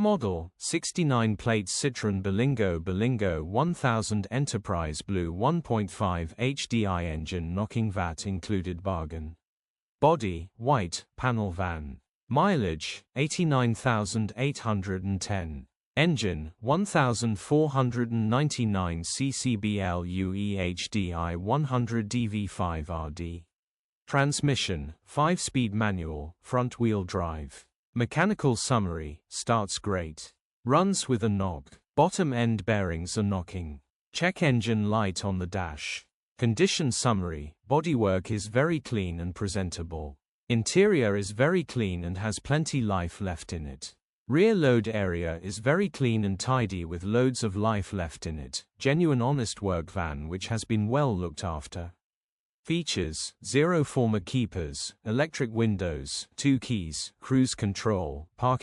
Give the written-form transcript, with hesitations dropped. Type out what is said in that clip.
Model, 69 plates Citroen Berlingo 1000 Enterprise Blue 1.5 HDI engine knocking VAT included bargain. Body, white, panel van. Mileage, 89,810. Engine, 1499 cc BLUEHDI 100 DV5RD. Transmission, 5-speed manual, front-wheel drive. Mechanical summary, starts great. Runs with a knock. Bottom end bearings are knocking. Check engine light on the dash. Condition summary, bodywork is very clean and presentable. Interior is very clean and has plenty life left in it. Rear load area is very clean and tidy with loads of life left in it. Genuine honest work van which has been well looked after. Features, 0 former keepers, electric windows, 2 keys, cruise control, parking.